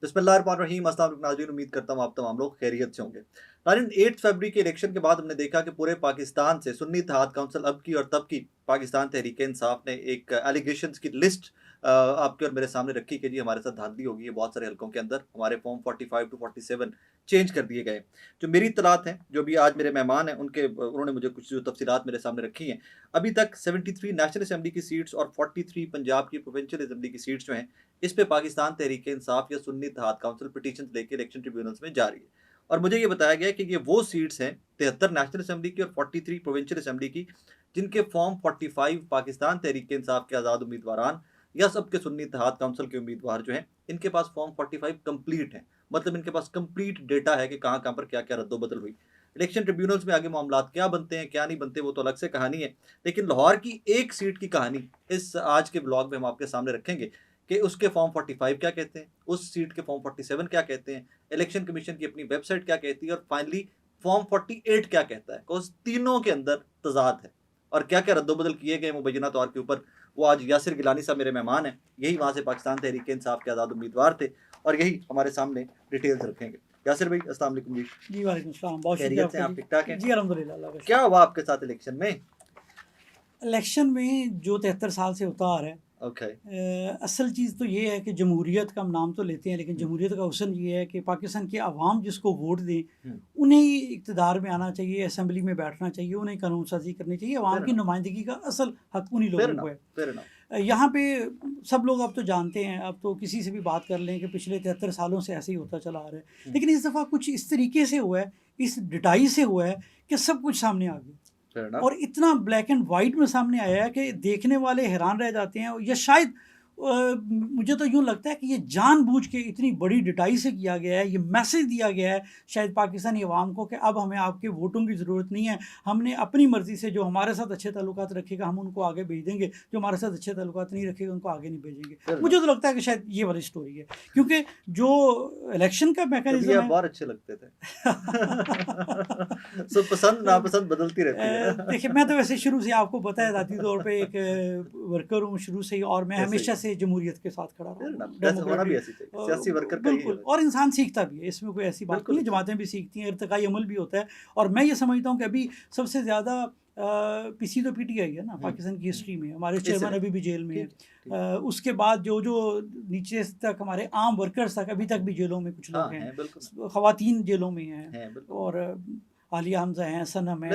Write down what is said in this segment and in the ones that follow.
बिस्मिल्लाहिर्रहमानिर्रहीम। अस्सलाम वालेकुम नाज़रीन, उम्मीद करता हूँ आप तमाम लोग खैरियत से होंगे। नाज़रीन, 8 फरवरी के इलेक्शन के बाद हमने देखा कि पूरे पाकिस्तान से सुन्नी इत्तेहाद काउंसिल अब की और तब की पाकिस्तान तहरीक इंसाफ ने एक एलिगेशंस की लिस्ट आपके और मेरे सामने रखी कि जी हमारे साथ धांधली होगी है बहुत सारे हलकों के अंदर, हमारे फॉर्म 45 टू 47 चेंज कर दिए गए। जो मेरी इत्तलात हैं, जो भी आज मेरे मेहमान हैं, उन्होंने मुझे कुछ जो तफसीलात मेरे सामने रखी हैं। अभी तक 73 नेशनल असम्बली की सीट्स और 43 पंजाब की प्रोविंशियल असम्बली की सीट्स जो हैं, इस पे पाकिस्तान तहरीक इंसाफ या सुन्नी इत्तेहाद काउंसिल पिटीशन लेके इलेक्शन ट्रिब्यूनल्स में जा रही है। और मुझे ये बताया गया कि ये वो सीट्स हैं 73 नेशनल असम्बली की और 43 प्रोविंशियल असम्बली की, जिनके फॉर्म 45 पाकिस्तान तहरीक इंसाफ के आज़ाद उम्मीदवारान या सबके सुन्नी इत्तेहाद काउंसिल के उम्मीदवार जो हैं, इनके पास फॉर्म 45 कंप्लीट है। मतलब इनके पास कंप्लीट डेटा है कि कहाँ कहाँ पर क्या क्या रद्दोबदल हुई। इलेक्शन ट्रिब्यूनल्स में आगे मामला क्या बनते हैं क्या नहीं बनते वो तो अलग से कहानी है, लेकिन लाहौर की एक सीट की कहानी इस आज के ब्लॉग में हम आपके सामने रखेंगे कि उसके फॉर्म 45 क्या कहते हैं, उस सीट के फॉर्म 47 क्या कहते हैं, इलेक्शन कमीशन की अपनी वेबसाइट क्या कहती है, और फाइनली फॉर्म 48 क्या कहता है। उस तीनों के अंदर तजाद है और क्या क्या रद्दोबदल किए गए मुबैना तौर के ऊपर, वो आज यासिर गिलानी साहब मेरे मेहमान हैं। यही वहाँ से पाकिस्तान तहरीक इंसाफ के आज़ाद उम्मीदवार थे और यही हमारे सामने डिटेल्स रखेंगे। यासिर भाई अस्सलाम वालेकुम जी। जी वालेकुम सलाम, बहुत खैरियत से शुक्रिया आप ठीक ठाक हैं? जी अल्हम्दुलिल्लाह, अल्लाह का क्या हुआ आपके साथ इलेक्शन में? इलेक्शन में जो 73 साल से होता आ रहा है, ओके। असल चीज़ तो ये है कि जमहूरियत का हम नाम तो लेते हैं, लेकिन जमहूरियत का हुस्न ये है कि पाकिस्तान की आवाम जिसको वोट दें उन्हें ही इक़्तिदार में आना चाहिए, असम्बली में बैठना चाहिए, उन्हें कानून साजी करनी चाहिए। आवाम की नुमाइंदगी का असल हक उन्हीं लोगों को है। यहाँ पे सब लोग अब तो जानते हैं, अब तो किसी से भी बात कर लें कि पिछले 73 सालों से ऐसे ही होता चला आ रहा है, लेकिन इस दफ़ा कुछ इस तरीके से हुआ है, इस डिटाई से हुआ है कि सब कुछ सामने आ गया और इतना ब्लैक एंड वाइट में सामने आया है कि देखने वाले हैरान रह जाते हैं। या शायद मुझे तो यूँ लगता है कि ये जानबूझ के इतनी बड़ी डिटाई से किया गया है, ये मैसेज दिया गया है शायद पाकिस्तानी अवाम को कि अब हमें आपके वोटों की ज़रूरत नहीं है, हमने अपनी मर्ज़ी से जो हमारे साथ अच्छे ताल्लुकात रखेगा हम उनको आगे भेज देंगे, जो हमारे साथ अच्छे ताल्लुकात नहीं रखेगा उनको आगे नहीं भेजेंगे। मुझे तो लगता है कि शायद ये वाली स्टोरी है, क्योंकि जो इलेक्शन का मैकेनिज्म है बहुत अच्छे लगते थे। सो पसंद नापसंद बदलती रहती है। देखिए, मैं तो वैसे शुरू से आपको पता है ज़ाती तौर पे एक वर्कर हूँ शुरू से ही, और मैं हमेशा से जमहूरियत के साथ खड़ा रहा सियासी वर्कर का बिल्कुल, और इंसान सीखता भी है, इसमें कोई ऐसी बात नहीं है, जमातें भी सीखती हैं, इर्तिकाई अमल भी होता है। और मैं ये समझता हूँ कि अभी सबसे ज़्यादा पीसी तो पीटीआई है ना पाकिस्तान की हिस्ट्री में, हमारे चेयरमैन अभी भी जेल में है। उसके बाद जो जो नीचे तक हमारे आम वर्कर्स तक अभी तक भी जेलों में कुछ लोग हैं, ख़वातीन जेलों में हैं, और आलिया हमजा हैं, सनम है,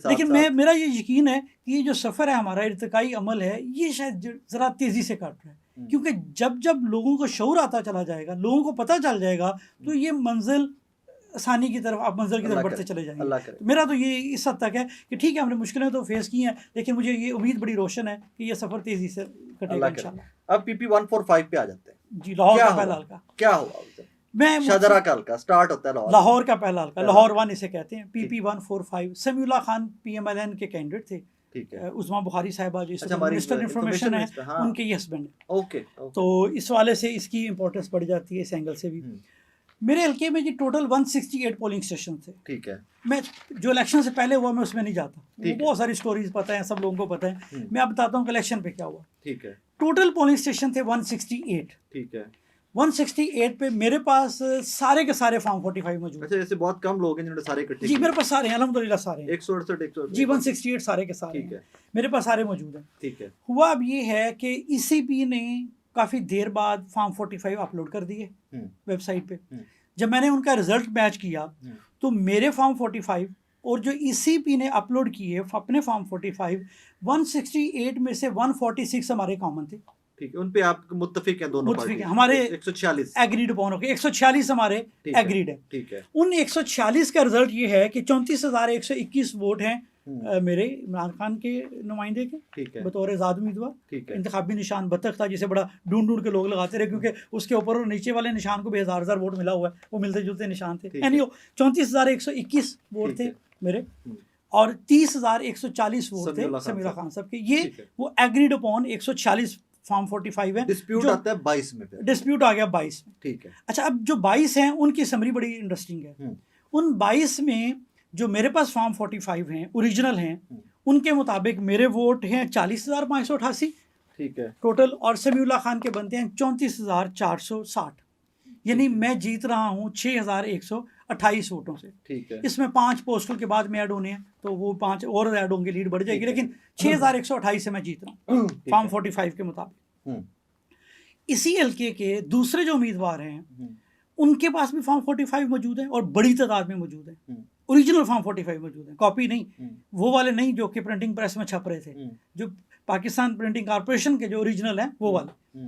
लेकिन मेरा ये यकीन है कि ये जो सफ़र है हमारा, इर्तिकाई अमल है, ये शायद ज़रा तेज़ी से काट रहा है, क्योंकि जब जब लोगों को शऊर आता चला जाएगा, लोगों को पता चल जाएगा, तो ये मंजिल आसानी की तरफ, आप मंजिल की तरफ बढ़ते चले जाएंगे। तो मेरा तो ये इस हद तक है कि ठीक है, हमने मुश्किलें तो फेस की हैं, लेकिन मुझे ये उम्मीद बड़ी रोशन है कि ये सफ़र तेज़ी से कटेगा इंशाल्लाह। अब PP 145 पे आ जाते हैं जी। लाहौर का पहला हल्का क्या हुआ? शाहदरा का हल्का स्टार्ट होता है, लाहौर का पहला हल्का, लाहौर 1 इसे कहते हैं। PP 145 समीउल्लाह खान PMLN के कैंडिडेट थे, ठीक है। उस्मा बुखारी साहिबा जो मिनिस्टर इंफॉर्मेशन है, उनके ये हस्बैंड है। ओके। तो इस वाले से इसकी इंपॉर्टेंस बढ़ जाती है, इस एंगल से भी। मेरे हल्के में जी टोटल 168 पोलिंग स्टेशन थे, ठीक है। मैं जो इलेक्शन से पहले हुआ मैं उसमें नहीं जाता, बहुत सारी स्टोरीज पता है, सब लोगों को पता है। मैं अब बताता हूँ कि इलेक्शन पे क्या हुआ, ठीक है। टोटल पोलिंग स्टेशन थे 168, ठीक है। 168 पे मेरे पास सारे के सारे फॉर्म 45 मौजूद। अच्छा, ऐसे बहुत कम लोग हैं जिन्होंने सारे इकट्ठे जी, मेरे पास सारे हैं, अल्हम्दुलिल्लाह सारे हैं। 168 जी 168 सारे के सारे, ठीक है, मेरे पास सारे मौजूद हैं, ठीक है। हुआ अब ये है कि ECP ने काफ़ी देर बाद फॉर्म 45 अपलोड कर दिए वेबसाइट पे। जब मैंने उनका रिजल्ट मैच किया तो मेरे फॉर्म 45 और जो ECP ने अपलोड किए अपने फॉर्म 45, 168 में से 146 हमारे कॉमन थे, ठीक है। उन पे आप मुत्तफिक हैं, दोनों मुत्तफिक हैं, हमारे 146 एग्रीड अपॉन हो गए, 146 हमारे एग्रीड है, ठीक है। उन 146 का रिजल्ट ये है कि 34,121 वोट हैं मेरे इमरान खान के नुमाइंदे के, ठीक है, बतौर आज़ाद उम्मीदवार, ठीक है। इंतखाबी निशान बतख था, जिसे बड़ा ढूंढ ढूंढ के लोग लगाते रहे, क्योंकि उसके ऊपर और नीचे वाले निशान को भी हज़ार वोट मिला हुआ है, वो मिलते जुलते निशान थे। एनीहो 34,121 वोट थे मेरे, और 30,140 वोट थे समीरा खान साहब के। ये वो एग्रीड अपॉन 146 फॉर्म 45 है। डिस्प्यूट आता है 22 में, डिस्प्यूट आ गया 22 में, ठीक है। अच्छा, अब जो 22 हैं उनकी समरी बड़ी इंटरेस्टिंग है। उन 22 में जो मेरे पास फॉर्म 45 हैं, ओरिजिनल हैं, उनके मुताबिक मेरे वोट हैं 40,588 ठीक है टोटल, और समीउल्लाह खान के बनते हैं 34,460, यानी मैं जीत रहा हूँ 6,128 वोटों से। ठीक है, इसमें 5 पोस्टल के बाद में ऐड होने हैं, तो वो 5 और ऐड होंगे, लीड बढ़ जाएगी, लेकिन 6,128 से मैं जीत रहा हूँ फॉर्म 45 के मुताबिक। इसी हल्के के दूसरे जो उम्मीदवार हैं उनके पास भी फॉर्म 45 मौजूद है और बड़ी तादाद में मौजूद है। ओरिजिनल फॉर्म 45 मौजूद है, कॉपी नहीं, वो वाले नहीं जो कि प्रिंटिंग प्रेस में छप रहे थे, जो पाकिस्तान प्रिंटिंग कॉर्पोरेशन के जो ओरिजिनल हैं वो वाले।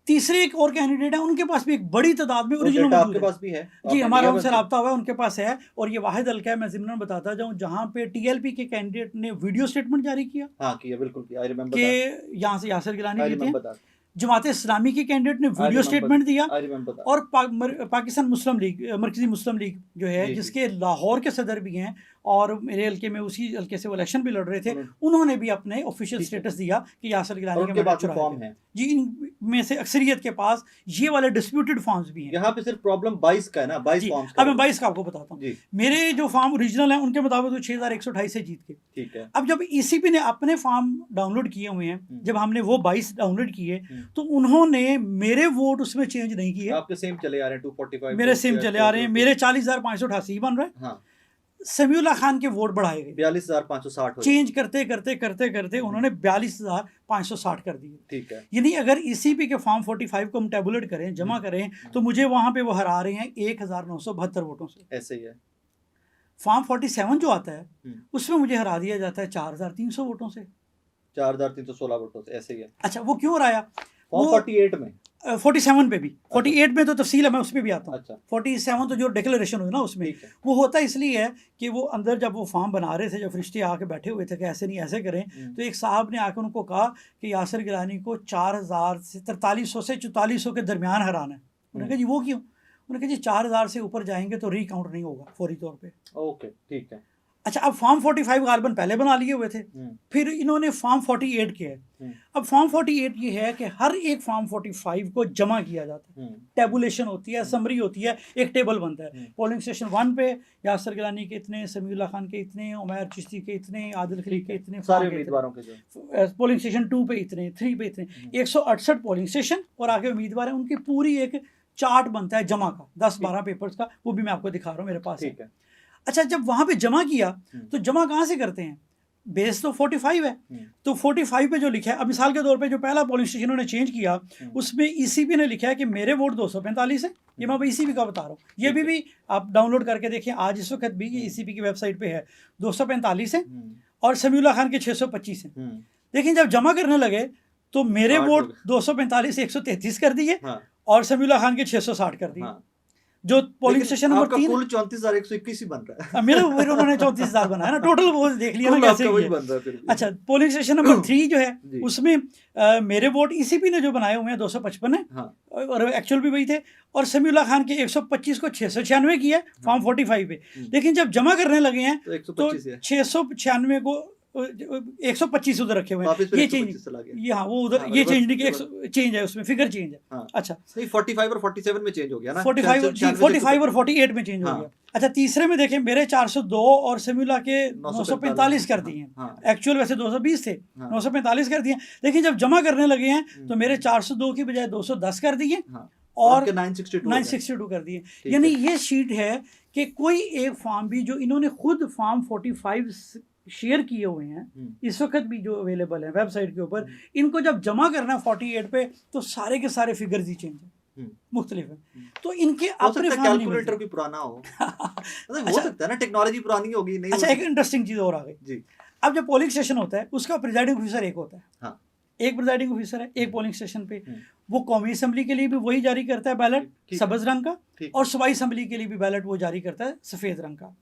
तीसरे एक और कैंडिडेट है, उनके पास भी एक बड़ी तादाद में ओरिजिनल मौजूद है। पास भी है जी, हमारा उनसे रब्ता हुआ है, उनके पास है। और ये वाहिद हल्का है, मैं ज़िम्नन बताता जाऊँ, जहाँ पे टीएलपी के कैंडिडेट ने वीडियो स्टेटमेंट जारी किया। हाँ किया, बिल्कुल किया, आई रिमेंबर कि यहाँ से यासिर गिलानी जीते हैं। जमात इस्लामी के कैंडिडेट ने वीडियो स्टेटमेंट दिया। और पाकिस्तान मुस्लिम लीग, मरकजी मुस्लिम लीग जो है, जिसके लाहौर के सदर भी हैं और मेरे हल्के में उसी हल्के से वो इलेक्शन भी लड़ रहे थे, उन्होंने भी अपने ऑफिशियल स्टेटस दिया कि यासिर गिलानी के पास फॉर्म है। जी, इनमें से अक्सरियत के पास ये वाले डिस्प्यूटेड फॉर्म्स भी हैं। यहाँ पे सिर्फ प्रॉब्लम 22 का है ना, 22 फॉर्म्स का। अब मैं 22 का आपको बताता हूँ। मेरे जो फॉर्म ओरिजिनल है उनके मुताबिक तो 6,128 से जीत के। ठीक है। अब जब ईसीपी ने अपने फॉर्म डाउनलोड किए हुए हैं, जब हमने वो 22 डाउनलोड किए, तो उन्होंने मेरे वोट उसमें चेंज नहीं किए। आपके सेम चले आ रहे हैं 245, मेरे सेम चले आ रहे हैं, मेरे 40,588 बन रहे हैं। हाँ। समीउल्लाह खान के वोट बढ़ाए गए, 42,560 चेंज करते करते करते करते उन्होंने 42,560 कर दिए। ठीक है। यानी अगर ईसीपी के फॉर्म 45 को हम टेबुलेट करें, जमा करें, तो मुझे वहां पे वो हरा रहे हैं 1,972 वोटों से। ऐसे ही है। फॉर्म 47 जो आता है उसमें मुझे हरा दिया जाता है 4,300 वोटों से, 4,316 वोटों से। ऐसे ही है। अच्छा, वो क्यों हराया? फॉर्म 48 में, 47 पे भी, 48 में तो तफसील है, मैं उस पर भी आता हूँ। अच्छा। 47 तो जो डिक्लेरेशन हुई ना उसमें, वो होता इसलिए है कि वो अंदर जब वो फॉर्म बना रहे थे, जब फरिश्ते आके बैठे हुए थे कि ऐसे नहीं ऐसे करें, तो एक साहब ने आकर उनको कहा कि यासिर गिलानी को 4,000 से 4300 से 4400 के दरमियान हराना है। उन्होंने कहा जी वो क्यों? उन्होंने कहा जी 4,000 से ऊपर जाएंगे तो रिकाउंट नहीं होगा फौरी तौर पर। ओके, ठीक है। अच्छा, अब फॉर्म 45 गालबन पहले बना लिए हुए थे, फिर इन्होंने फॉर्म 48 किया है। अब फॉर्म 48 ये है कि हर एक फॉर्म 45 को जमा किया जाता है, टेबुलेशन होती है, समरी होती है, एक टेबल बनता है। पोलिंग स्टेशन 1 पे यासिर गिलानी के इतने, समीउल्लाह खान के इतने, उमैर चिश्ती के इतने, आदिल खलीक के इतने, सारे उम्मीदवारों के जो पोलिंग स्टेशन 2 पे इतने, 3 पे इतने, 168 पोलिंग स्टेशन और आगे उम्मीदवार है, उनकी पूरी एक चार्ट बनता है जमा का, 10-12 पेपर्स का, वो भी मैं आपको दिखा रहा हूँ, मेरे पास है। अच्छा, जब वहाँ पे जमा किया तो जमा कहाँ से करते हैं? बेस तो 45 है, तो 45 पे जो लिखा है, अब मिसाल के तौर पे जो पहला पोलिंग स्टेशन उन्होंने चेंज किया, उसमें ईसीपी ने लिखा है कि मेरे वोट 245 है। ये मैं ईसीपी का बता रहा हूँ, ये भी आप डाउनलोड करके देखिए, आज इस वक्त भी ये ईसीपी की वेबसाइट पे है, 245 है और समीउल्लाह खान के 625 है। लेकिन जब जमा करने लगे तो मेरे वोट 245 से 133 कर दिए और समीउल्लाह खान के 660 कर दिए। जो पोलिंग स्टेशन नंबर 3, कुल 34,121 ही बन रहा है। मेरे उन्होंने 34,000 बनाया ना टोटल, वो देख लिया ना कैसे है। अच्छा, पोलिंग स्टेशन नंबर 3 जो है उसमें मेरे वोट ईसीपी ने जो बनाए हुए हैं 255 है, और एक्चुअल भी वही थे, और समीउल्लाह खान के 125 को 696 किया फॉर्म 45 पे। लेकिन जब जमा करने लगे हैं तो 696 को 125 उधर रखे हुए हैं, ये चेंज, ये हाँ वो उधर ये चेंज नहीं कि चेंज है, उसमें फिगर चेंज है। अच्छा, 45 और 47 में चेंज हो गया ना, 45 और 48 में चेंज हो गया। अच्छा, तीसरे में देखें मेरे 402 और समीउल्लाह के 945 कर दिए हैं, एक्चुअल वैसे 220 थे, 945 कर दिए। लेकिन जब जमा करने लगे हैं तो मेरे 402 की बजाय 210 कर दिए और 962 कर दिए। यानी ये शीट है कि कोई एक फॉर्म भी जो इन्होंने खुद फॉर्म 45 शेयर किए हुए हैं इस वक्त भी जो अवेलेबल है वेबसाइट के ऊपर, इनको जब जमा करना 48 पे तो सारे के सारे फिगर्स ही चेंज है, मुख्तलिफ है। तो इनके अपने कैलकुलेटर भी पुराना हो हो सकता है ना, टेक्नोलॉजी पुरानी होगी नहीं। अच्छा, एक इंटरेस्टिंग चीज़ और आ गई जी। अब जब पोलिंग स्टेशन होता है उसका प्रिजाइडिंग ऑफिसर एक होता है, एक प्रिजाइडिंग ऑफिसर है एक पोलिंग स्टेशन पे। वो कौमी असम्बली के लिए भी वही जारी करता है बैलेट सब्ज रंग का, और सूबाई असम्बली के लिए भी बैलेट वो जारी करता है सफ़ेद रंग का।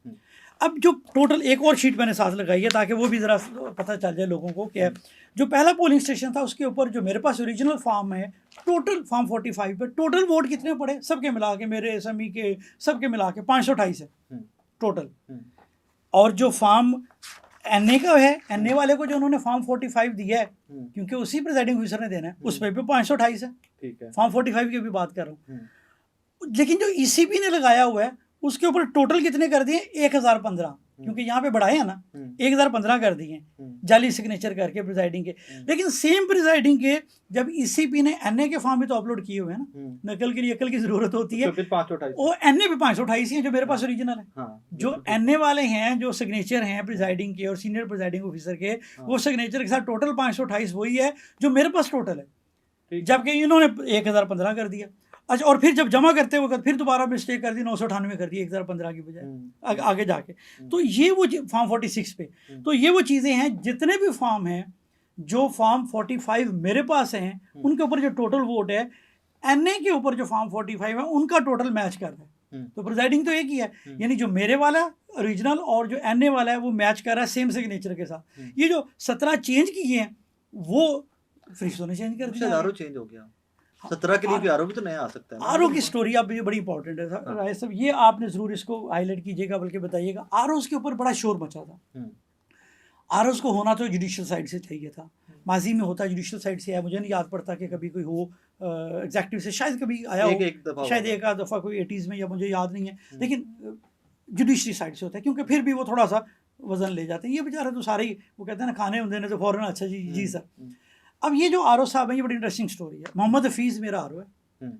अब जो टोटल एक और शीट मैंने साथ लगाई है ताकि वो भी ज़रा पता चल जाए लोगों को क्या जो पहला पोलिंग स्टेशन था उसके ऊपर जो मेरे पास ओरिजिनल फॉर्म है, टोटल फॉर्म 45 पे टोटल वोट कितने पड़े सबके मिला के, मेरे एसएमई के सबके मिला के 528 है टोटल। और जो फॉर्म एनए का है, एनए वाले को जो उन्होंने फॉर्म 45 दिया है क्योंकि उसी प्रिजाइडिंग ऑफिसर ने देना है, उस पर भी 528 है। फॉर्म 45 की भी बात कर रहा हूँ। लेकिन जो ईसीपी ने लगाया हुआ है उसके ऊपर टोटल कितने कर दिए 1015, क्योंकि यहाँ पे बढ़ाए हैं ना, 1015 कर दिए जाली सिग्नेचर करके प्रिजाइडिंग के। लेकिन सेम प्रिजाइडिंग के जब ईसीपी ने एनए के फॉर्म भी तो अपलोड किए हुए हैं ना, नकल के लिए अकल की जरूरत होती है, वो एनए पे 528 हैं जो मेरे पास ओरिजिनल है। जो एनए वाले हैं जो सिग्नेचर हैं प्रिजाइडिंग के और सीनियर प्रिजाइडिंग ऑफिसर के, वो सिग्नेचर के साथ टोटल 528 वही है जो मेरे पास टोटल है, जबकि इन्होंने 1015 कर दिया। अच्छा, और फिर जब जमा करते वक्त फिर दोबारा मिस्टेक कर दी, 998 कर दी 1015 की बजाय आगे जाके। तो ये वो फॉर्म 46 पे, तो ये वो चीज़ें हैं, जितने भी फॉर्म हैं जो फॉर्म 45 मेरे पास हैं उनके ऊपर जो टोटल वोट है, एनए के ऊपर जो फॉर्म 45 है उनका टोटल मैच कर रहा है। तो प्रिजाइडिंग तो एक ही है, यानी जो मेरे वाला ओरिजिनल और जो एनए वाला है वो मैच कर रहा है सेम सिग्नेचर के साथ। ये जो 17 चेंज किए हैं वो फ्रिश्तों ने चेंज कर दिया, चेंज हो गया। 17 के लिए भी आरओ भी तो नया आ सकता है। आरओ की स्टोरी अब ये बड़ी इंपॉर्टेंट है राय साहब, ये आपने ज़रूर इसको हाईलाइट कीजिएगा, बल्कि बताइएगा। आरओ के ऊपर बड़ा शोर मचा था। आरओ को होना तो जुडिशल साइड से चाहिए था, माजी में होता जुडिशल साइड से है, मुझे नहीं याद पड़ता कि कभी कोई हो एग्जेक्टिव से, शायद कभी आया हो, शायद एक आध दफ़ा कोई 80s में, या मुझे याद नहीं है, लेकिन जुडिशरी साइड से होता है, क्योंकि फिर भी वो थोड़ा सा वजन ले जाते हैं। ये बेचारे तो सारे ही वो कहते हैं ना, खाने होंगे ना तो फ़ौरन अच्छा जी जी सर। अब ये जो आरओ साहब है ये बड़ी इंटरेस्टिंग स्टोरी है। मोहम्मद हफीज़ मेरा आरओ है,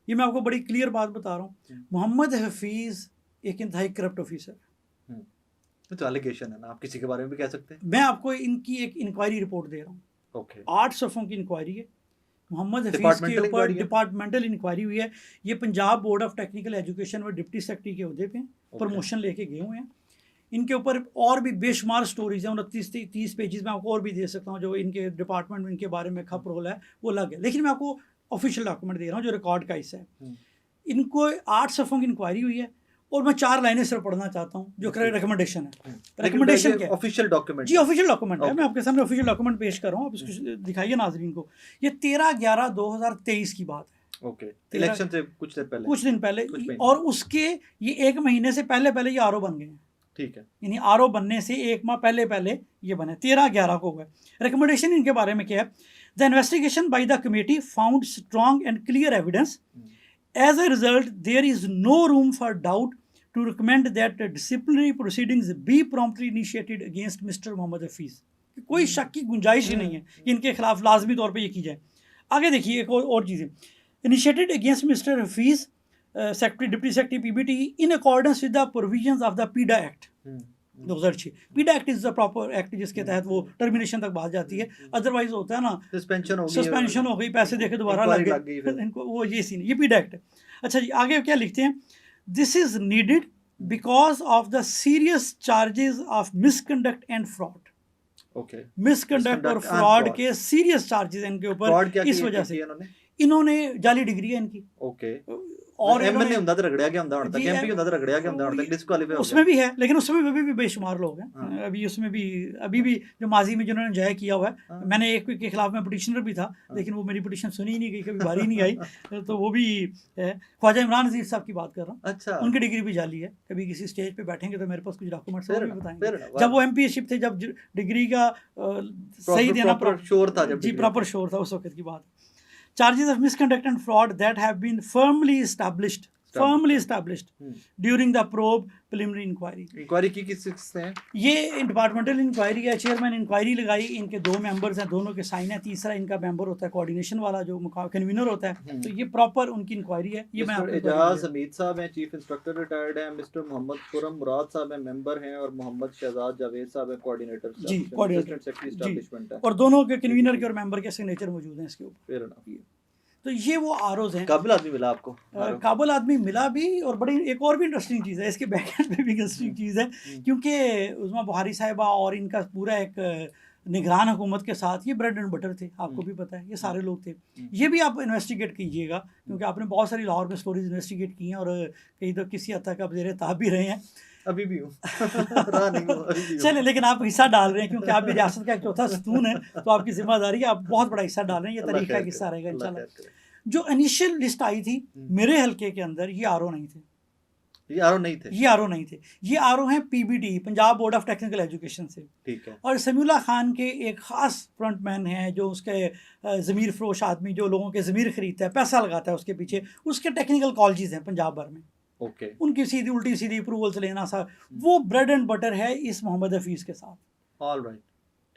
ये मैं आपको बड़ी क्लियर बात बता रहा हूँ। मोहम्मद हफीज़ एक इंतहाई करप्ट ऑफिसर, तो एलिगेशन है ना, आप किसी के बारे में भी कह सकते हैं। मैं आपको इनकी एक इंक्वायरी रिपोर्ट दे रहा हूँ, 8 सफ़ों की इंक्वायरी है मोहम्मद हफीज़ के ऊपर, डिपार्टमेंटल इंक्वायरी हुई है। ये Punjab board of technical education में डिप्टी सेक्रेटरी के अहदे पे प्रमोशन लेके गए हुए हैं। इनके ऊपर और भी बेशुमार स्टोरीज हैं, 29-30 पेजेस में आपको और भी दे सकता हूँ जो इनके डिपार्टमेंट में इनके बारे में खप रोल है वो अलग है, लेकिन मैं आपको ऑफिशियल डॉक्यूमेंट दे रहा हूँ जो रिकॉर्ड का हिस्सा है। इनको 8 सफ़ों की इंक्वायरी हुई है और मैं 4 लाइनें सिर्फ पढ़ना चाहता हूँ जो रिकमेंडेशन है। रिकमेंडेशन क्या है? ऑफिशियल डॉक्यूमेंट जी, ऑफिशियल डॉक्यूमेंट है, मैं आपके सामने ऑफिशियल डॉक्यूमेंट पेश कर रहा हूँ, आप इसको दिखाइए नाजरीन को। ये 13/11/2023 की बात है। ओके, इलेक्शन से कुछ दिन पहले और उसके ये 1 महीने से पहले ये आरओ बन गए हैं। ठीक है, यानी आरओ बनने से 1 माह पहले ये बने, 13/11 को हुआ। रिकमेंडेशन इनके बारे में क्या है? The investigation by the committee found strong and clear evidence. As a result there is no room for doubt to recommend that disciplinary proceedings be promptly initiated against mister Mohammad Hafeez. कोई शक की गुंजाइश ही नहीं है कि इनके खिलाफ लाजमी तौर पर ये की जाए। आगे देखिए एक और चीज़ें, initiated against mister Hafeez secretary deputy secretary PBT in accordance with the provisions of the पीडा एक्ट 2006। पीडा act is the proper act जिसके तहत वो टर्मिनेशन तक बात जाती है। अदरवाइज होता है ना सस्पेंशन हो गई, पैसे देके दोबारा लग गए इनको, वो ये सीन, ये पीडा एक्ट है। अच्छा जी, आगे क्या लिखते हैं? This is needed because of the serious charges of misconduct and fraud. Misconduct और फ्रॉड के सीरियस चार्जेस इनके ऊपर, इस वजह से इन्होंने जाली डिग्री है इनकी और एमएलए ਹੁੰਦਾ ਤੇ ਰਗੜਿਆ ਗਿਆ ਹੁੰਦਾ ਹੁਣ तक, एमपी ਹੁੰਦਾ ਤੇ रगड़िया गया ਹੁੰਦਾ ਹੁਣ तक, डिस्क्वालीफाई उसमें भी है, लेकिन उसमें भी बेशुमार लोग हैं। अभी उसमें भी अभी भी जो माजी में जिन्होंने जय किया हुआ है, मैंने एक के खिलाफ में पिटिशनर भी था, लेकिन वो मेरी पिटिशन सुनी ही नहीं गई, कभी बारी नहीं आई, तो वो भी है। ख्वाजा इमरान नज़ीर साहब की बात कर रहा हूँ। अच्छा, उनकी डिग्री भी जाली है। कभी किसी स्टेज पे बैठेंगे तो मेरे पास कुछ डॉक्यूमेंट्स और भी बताएंगे। जब वो एमपीएशिप थे, जब डिग्री का सही देना शोर था, जी प्रॉपर शोर था, उस वक्त की बात। Charges of misconduct and fraud that have been firmly established during the probe preliminary inquiry. Inquiry की किस से है? ये डिपार्टमेंटल इंक्वायरी है। चेयरमैन इंक्वायरी लगाई, इनके 2 मेंबर्स हैं, दोनों के साइन है, तीसरा इनका मेंबर होता है कोऑर्डिनेशन वाला जो कन्वीनर होता है। तो ये प्रॉपर उनकी इंक्वायरी है। ये मैं आपको एजाज हमीद साहब हैं, चीफ इंस्पेक्टर रिटायर्ड हैं, मिस्टर मोहम्मद खुरम मुराद साहब हैं, मेंबर हैं, और मोहम्मद शहजाद जावेद साहब हैं, कोऑर्डिनेटर जी, कोऑर्डिनेटर सेक्रेटरी एस्टैब्लिशमेंट है, और दोनों के कन्वीनर के और मेंबर के सिग्नेचर मौजूद हैं इसके ऊपर। तो ये वो आरओज हैं। काबिल आदमी मिला आपको? काबिल आदमी मिला भी, और बड़ी एक और भी इंटरेस्टिंग चीज़ है, इसके बैकएंड पे भी इंटरेस्टिंग चीज़ है, क्योंकि उस्मा बुहारी साहिबा और इनका पूरा एक निगरान हुकूमत के साथ ये ब्रेड एंड बटर थे, आपको भी पता है, ये सारे लोग थे। ये भी आप इन्वेस्टिगेट कीजिएगा, क्योंकि आपने बहुत सारी लाहौर में स्टोरीज इन्वेस्टिगेट की हैं, और कहीं तो किसी हद तक आप ज़ेरे ताब भी रहे हैं। अभी भी हूँ चले, लेकिन आप हिस्सा डाल रहे हैं, क्योंकि आप भी रियासत का एक चौथा सतून है, तो आपकी जिम्मेदारी है, आप बहुत बड़ा हिस्सा डाल रहे हैं। ये तरीका एक हिस्सा रहेगा इंशाल्लाह। जो इनिशियल लिस्ट आई थी मेरे हल्के के अंदर, ये आरओ नहीं थे, ये आरओ नहीं थे, ये आरओ हैं PBT, Punjab board of technical education से। ठीक है। और समीउल्लाह खान के एक ख़ास फ्रंटमैन हैं, जो उसके ज़मीर फरोश आदमी, जो लोगों के ज़मीर ख़रीदता है, पैसा लगाता है उसके पीछे, उसके टेक्निकल कॉलेजेस हैं पंजाब भर में। ओके उनकी सीधी उल्टी सीधी अप्रूवल्स लेना सा, वो ब्रेड एंड बटर है इस मोहम्मद हफीज के साथ। ऑलराइट।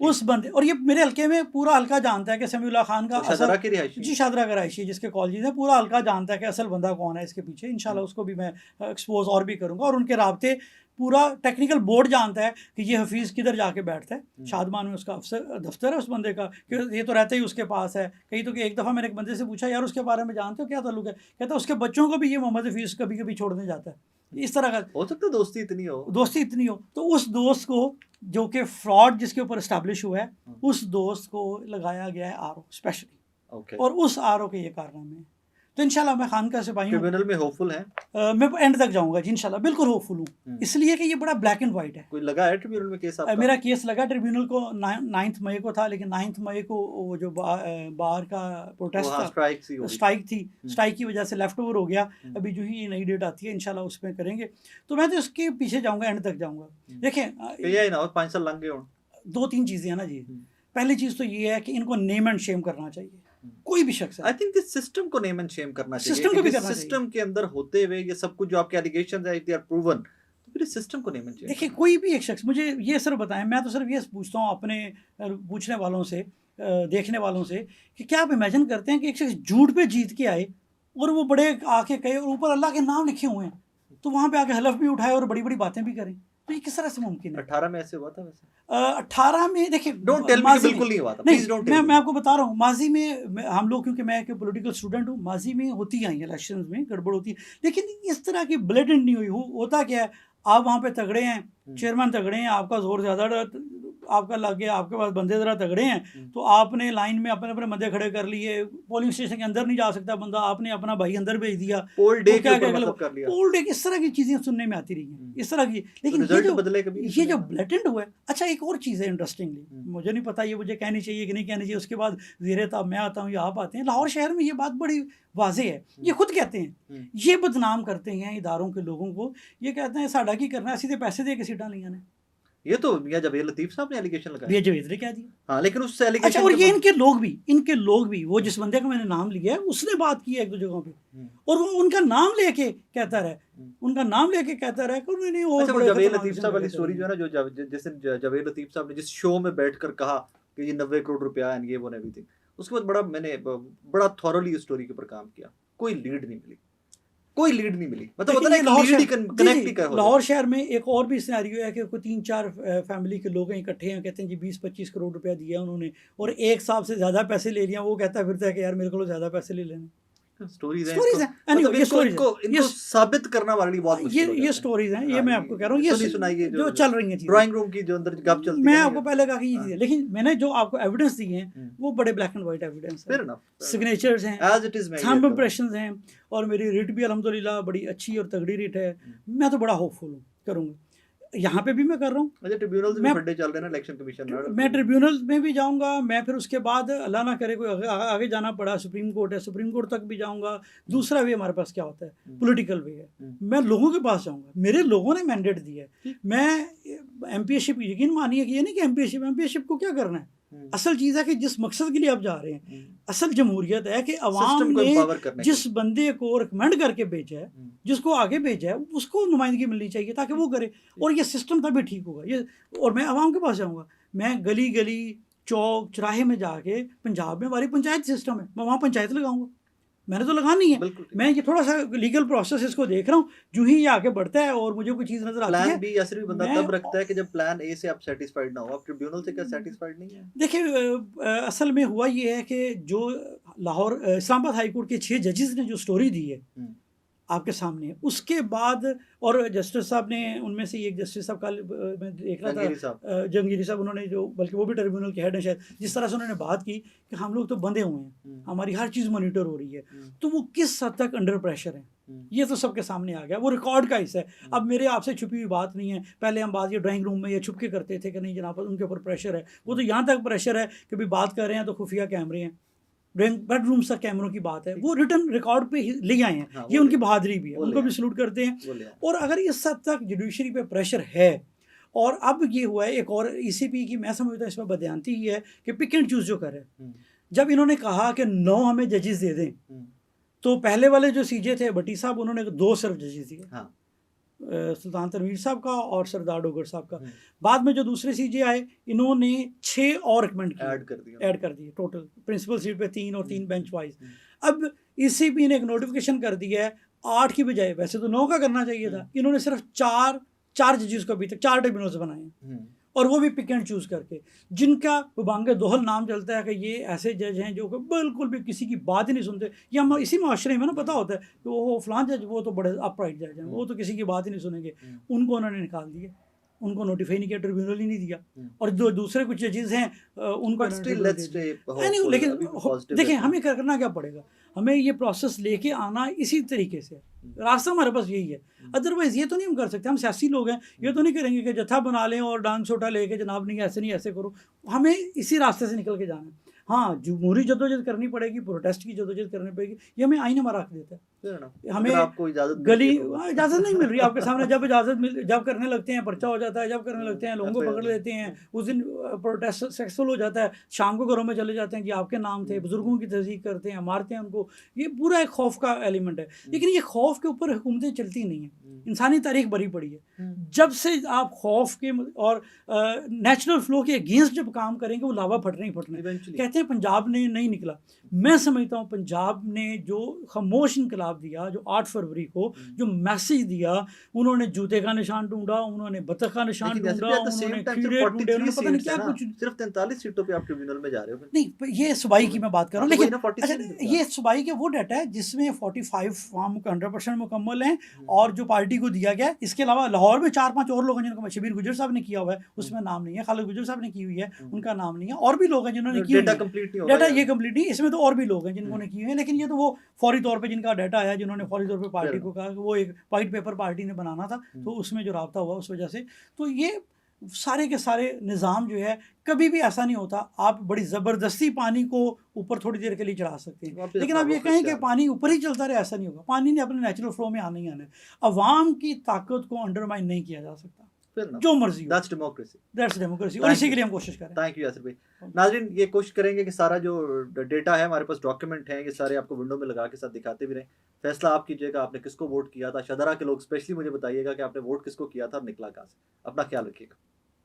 उस बंदे, और ये मेरे हल्के में पूरा हल्का जानता है कि समीउल्लाह खान का शाहदरा की रिहायशी जी शाहदरा का रिहायशी जिसके कॉलेज है, पूरा हल्का जानता है कि असल बंदा कौन है इसके पीछे। इंशाल्लाह उसको भी मैं एक्सपोज और भी करूँगा, और उनके राब्ते पूरा टेक्निकल बोर्ड जानता है कि ये हफीज़ किधर जाके बैठता है। शादमान में उसका अफसर दफ्तर है उस बंदे का, कि ये तो रहता ही उसके पास है। कहीं तो कि एक दफ़ा मैंने एक बंदे से पूछा, यार उसके बारे में जानते हो क्या ताल्लुक है? कहता उसके बच्चों को भी ये मोहम्मद हफीज़ कभी कभी छोड़ने जाता है। इस तरह का हो सकता है दोस्ती इतनी हो। तो उस दोस्त को, जो कि फ्रॉड जिसके ऊपर इस्टेब्लिश हुआ है, उस दोस्त को लगाया गया है आरओ स्पेशली, और उस आरओ के ये कारनामे हैं। तो इंशाल्लाह मैं खानका सिपाही हूँ, ट्रिब्यूनल में होपफुल है, मैं एंड तक जाऊंगा जी इंशाल्लाह, बिल्कुल होपफुल हूँ, इसलिए कि ये बड़ा ब्लैक एंड वाइट है। कोई लगा है ट्रिब्यूनल में केस आपका? मेरा केस लगा ट्रिब्यूनल को 9 मई को था, लेकिन 9 मई को वो जो बाहर का प्रोटेस्ट था, स्ट्राइक थी, स्ट्राइक की वजह से लेफ्ट ओवर हो गया। अभी जो ही नई डेट आती है इंशाल्लाह उसमें करेंगे, तो मैं तो उसके पीछे जाऊंगा, एंड तक जाऊंगा। देखें 5 साल लंघ गए, 2-3 चीज़ें हैं ना जी। पहली चीज़ तो ये है कि इनको नेम एंड शेम करना चाहिए, कोई भी शख्स है। आई थिंक दिस सिस्टम को नेम एंड शेम करना चाहिए, सिस्टम को भी करना चाहिए। सिस्टम के अंदर होते हुए ये सब कुछ जो आपके एलिगेशंस है, इफ दे आर प्रूवन, तो फिर इस सिस्टम को नेम एंड शेम। देखिए कोई भी एक शख्स, मुझे ये सिर्फ बताएं, मैं तो सिर्फ ये पूछता हूँ अपने पूछने वालों से, देखने वालों से, कि क्या आप इमेजिन करते हैं कि एक शख्स झूठ पे जीत के आए और वो बड़े आके कहे, और ऊपर अल्लाह के नाम लिखे हुए हैं, तो वहाँ पे आके हलफ भी उठाए और बड़ी बड़ी बातें भी करें, तो ये किस तरह से मुमकिन है? 18 में ऐसे हुआ था वैसे? 18 में देखिए, डोंट टेल मी बिल्कुल नहीं हुआ था, प्लीज डोंट टेल मी। मैं आपको बता रहा हूँ, माजी में हम लोग, क्योंकि मैं एक पॉलिटिकल स्टूडेंट हूँ, माजी में होती आई इलेक्शंस में गड़बड़ होती है, लेकिन इस तरह की ब्लेटेंट नहीं हुई। होता क्या है, आप वहाँ पे तगड़े हैं, चेयरमैन तगड़े हैं, आपका जोर ज़्यादा आपका लग गया, आपके पास बंदे ज़रा तगड़े हैं, तो आपने लाइन में अपने अपने बंदे खड़े कर लिए, पोलिंग स्टेशन के अंदर नहीं जा सकता बंदा, आपने अपना भाई अंदर भेज दिया, पोल डे के ऊपर मतलब कर लिया, पोल डे, इस तरह की चीज़ें सुनने में आती रही हैं, इस तरह की। लेकिन ये जो ब्लेटेंट हुआ है, अच्छा एक और चीज़ है इंटरेस्टिंगली, मुझे नहीं पता ये मुझे कहनी चाहिए कि नहीं कहनी चाहिए, उसके बाद ज़ेरे ताब मैं आता हूँ या आप आते हैं, लाहौर शहर में ये बात बड़ी वाज़ेह है, ये खुद कहते हैं, ये बदनाम करते हैं इदारों के लोगों को, ये कहते हैं साड़ा की करना है, सीधे पैसे दे के सीटा लिया ने। ये तो मियां जावेद लतीफ साहब ने एलिगेशन लगाया, मियां जावेद ने कह दिया। हाँ, लेकिन उससे एलिगेशन, अच्छा, और ये इनके लोग भी वो जिस बंदे का मैंने नाम लिया है उसने बात की है एक दो जगहों पे, और वो उनका नाम लेके कहता रहे कि नहीं। और जावेद लतीफ साहब वाली स्टोरी जो है ना, जो जैसे जावेद लतीफ साहब ने जिस शो में बैठकर कहा कि ये 90 करोड़ रुपया एंड ये वो एवरीथिंग, उसके बाद मैंने बड़ा थॉरोली इस स्टोरी के ऊपर काम किया, कोई लीड नहीं मिली, मतलब होता है ना, लीड ही कनेक्ट ही कर। लाहौर शहर में एक और भी सिनेरियो है कि कोई 3-4 फैमिली के लोग इकट्ठे हैं, कहते हैं जी 20-25 करोड़ रुपया दिया उन्होंने, और एक साहब से ज़्यादा पैसे ले लिया, वो कहता फिरता है कि यार मेरे को ज़्यादा पैसे ले लेने। स्टोरीज हैं, ये साबित करना वाली बहुत मुश्किल ये स्टोरीज हैं, ये मैं आपको कह रहा हूँ, ये सुनाइए जो चल रही हैं, ड्राइंग रूम की जो अंदर गप चलती है। मैं आपको पहले कहा कि ये चीज़ है, लेकिन मैंने जो आपको एविडेंस दिए हैं वो बड़े ब्लैक एंड वाइट एविडेंस है, सिग्नेचर्स हैं, थंब इंप्रेशंस हैं, और मेरी रिट भी अल्हम्दुलिल्लाह बड़ी अच्छी और तगड़ी रिट है। मैं तो बड़ा होपफुल हूँ, करूँगा, यहाँ पे भी मैं कर रहा हूँ। अच्छा, ट्रिब्यूनल में फड्डे चल रहे हैं ना इलेक्शन कमीशन में, मैं ट्रिब्यूनल में भी जाऊँगा, मैं फिर उसके बाद अल्लाह ना करे कोई आगे जाना पड़ा, सुप्रीम कोर्ट है, सुप्रीम कोर्ट तक भी जाऊँगा। दूसरा वे हमारे पास क्या होता है, पॉलिटिकल वे है, मैं लोगों के पास जाऊँगा, मेरे लोगों ने मैंडेट दिया है, मैं एमपीएशिप, यकीन मानिए कि ये नहीं कि एमपीएशिप को क्या करना है, असल चीज़ है कि जिस मकसद के लिए आप जा रहे हैं, असल जमहूरियत है कि अवाम ने जिस बंदे को रिकमेंड करके भेजा है, जिसको आगे भेजा है, उसको नुमाइंदगी मिलनी चाहिए ताकि वो करे, और ये सिस्टम तभी ठीक होगा। ये, और मैं अवाम के पास जाऊँगा, मैं गली गली चौक चौराहे में जाके, पंजाब में हमारी पंचायत सिस्टम है, मैं वहाँ पंचायत लगाऊंगा, मैंने तो लगानी है, मैं ये थोड़ा सा लीगल प्रोसेस इसको देख रहा हूँ, जो ही ये आगे बढ़ता है और मुझे कोई चीज़ नजर आती है। प्लान बी असली बंदा तब रखता है कि जब प्लान ए से आप सेटिस्फाइड ना हो, आप ट्रिब्यूनल से क्या सेटिस्फाइड नहीं है? देखिए असल में हुआ ये है कि जो लाहौर इस्लामाबाद हाई कोर्ट के 6 जजेस ने जो स्टोरी दी है आपके सामने, उसके बाद, और जस्टिस साहब ने, उनमें से एक जस्टिस साहब का मैं देख रहा था, जंगीरी साहब, उन्होंने जो, बल्कि वो भी ट्रिब्यूनल के हेड हैं शायद, जिस तरह से उन्होंने बात की कि हम लोग तो बंधे हुए हैं, हमारी हर चीज़ मॉनिटर हो रही है, तो वो किस हद तक अंडर प्रेशर है, ये तो सबके सामने आ गया, वो रिकॉर्ड का हिस्सा है। अब मेरे आपसे छुपी हुई बात नहीं है, पहले हम बात ये ड्राइंग रूम में ये छुप के करते थे कि नहीं जनाब उनके ऊपर प्रेशर है, वो तो यहाँ तक प्रेशर है कि भी बात कर रहे हैं तो खुफिया कैमरे हैं, बेडरूम तक कैमरों की बात है, वो रिटर्न रिकॉर्ड पे ले आए हैं। हाँ, ये उनकी बहादुरी भी है, उनको भी सलूट करते हैं। और अगर इस हद तक जुडिशरी पे प्रेशर है, और अब ये हुआ है एक और ईसीपी की, मैं समझता हूँ इसमें बदयांती ही है कि पिक एंड चूज जो करे, जब इन्होंने कहा कि 9 हमें जजेस दे दें, तो पहले वाले जो सीजे थे भट्टी साहब, उन्होंने 2 सिर्फ जजेस दिए, हाँ। सुल्तान तनवीर साहब का और सरदार डोगर साहब का। बाद में जो दूसरे सीजे आए, इन्होंने 6 और रिकमेंड किए, ऐड कर दिए टोटल, प्रिंसिपल सीट पे 3 और 3 बेंच वाइज। अब ईसीपी ने एक नोटिफिकेशन कर दिया है 8 की बजाय, वैसे तो 9 का करना चाहिए था, इन्होंने सिर्फ 4 जजेस को अभी तक 4 ट्रिब्यूनल्स बनाए हैं, और वो भी पिक एंड चूज करके, जिनका बांगे दोहल नाम चलता है कि ये ऐसे जज हैं जो कि बिल्कुल भी किसी की बात ही नहीं सुनते। ये हम इसी माशरे में ना पता होता है कि वो फलां जज वो तो बड़े अपराइट जज हैं, वो तो किसी की बात ही नहीं सुनेंगे। उनको उन्होंने निकाल दिया, उनको नोटिफाई नहीं किया, ट्रिब्यूनल ही नहीं दिया। और जो दूसरे कुछ जजेस हैं उनको लेकिन देखिए हमें करना क्या पड़ेगा, हमें ये प्रोसेस लेके आना इसी तरीके से, रास्ता हमारे पास यही है। अदरवाइज ये तो नहीं हम कर सकते, हम सियासी लोग हैं, ये तो नहीं करेंगे कि जत्था बना लें और डांग छोटा लेके जनाब नहीं ऐसे नहीं ऐसे करो। हमें इसी रास्ते से निकल के जाना है। हाँ, जमहूरी जद्दोजहद करनी पड़ेगी, प्रोटेस्ट की जद्दोजहद करनी पड़ेगी, ये हमें आइन हमारा हक देता है। हमें आपको इजाज़त नहीं मिल रही आपके सामने, जब करने लगते हैं पर्चा हो जाता है, जब करने लगते हैं लोगों को पकड़ लेते हैं, उस दिन प्रोटेस्ट सक्सेसफुल हो जाता है, शाम को घरों में चले जाते हैं कि आपके नाम थे, बुजुर्गों की तहजीक करते हैं, मारते हैं उनको। ये पूरा एक खौफ का एलिमेंट है, लेकिन ये खौफ के ऊपर हुकूमतें चलती नहीं है, इंसानी तारीख भरी पड़ी है। जब से आप खौफ के और नेचुरल फ्लो के अगेंस्ट जब काम करेंगे वो लावा फटना ही फटना है। कहते हैं पंजाब ने नहीं निकला, मैं समझता हूँ पंजाब ने जो खामोश इंकलाब दिया, जो 8 फरवरी को जो मैसेज दिया, उन्होंने जूते का निशान ढूंढा, उन्होंने बतख का निशान ढूंढा, उन्होंने कीड़े ढूंढे, उन्होंने पता नहीं क्या कुछ। सिर्फ 43 सीटों पे आप ट्रिब्यूनल में जा रहे हो। नहीं, ये सूबाई की मैं बात कर रहा हूँ, लेकिन ये सूबाई के वो डाटा है जिसमें 45 फॉर्म 100% मुकम्मल हैं और जो पार्टी को दिया गया। इसके अलावा लाहौर में 4-5 और लोग हैं जिनको शबीर गुजर साहब ने किया हुआ है, उसमें नाम नहीं है, खालिद गुजर साहब ने की हुई है, उनका नाम नहीं है, और भी लोग हैं जिन्होंने की, डाटा ये कंप्लीट नहीं, इसमें तो और भी लोग हैं जिन्होंने की हुई है। लेकिन ये तो वो फौरी तौर पे जिनका डाटा आया, जिन्होंने फौरी तौर पे पार्टी को कहा कि वो एक वाइट पेपर पार्टी ने बनाना था, तो उसमें जो राब्ता हुआ उस वजह से। तो ये सारे के सारे निज़ाम जो है, कभी भी ऐसा नहीं होता आप बड़ी ज़बरदस्ती पानी को ऊपर थोड़ी देर के लिए चढ़ा सकते हैं, लेकिन आप ये कहें कि पानी ऊपर ही चलता रहे, ऐसा नहीं होगा। पानी ने अपने नेचुरल फ्लो में आना ही आना है। अवाम की ताकत को अंडरमाइन नहीं किया जा सकता, जो मर्जी। दैट्स डेमोक्रेसी, और इसी के लिए हम कोशिश करें। थैंक यू यासिर भाई। नाज़रीन, ये कोशिश करेंगे कि सारा जो डेटा है हमारे पास, डॉक्यूमेंट हैं, ये सारे आपको विंडो में लगा के साथ दिखाते भी रहें। फैसला आप कीजिएगा, आपने किसको वोट किया था। शदरा के लोग स्पेशली मुझे बताइएगा कि आपने वोट किसको किया था, निकला कहाँ से। अपना ख्याल रखिएगा।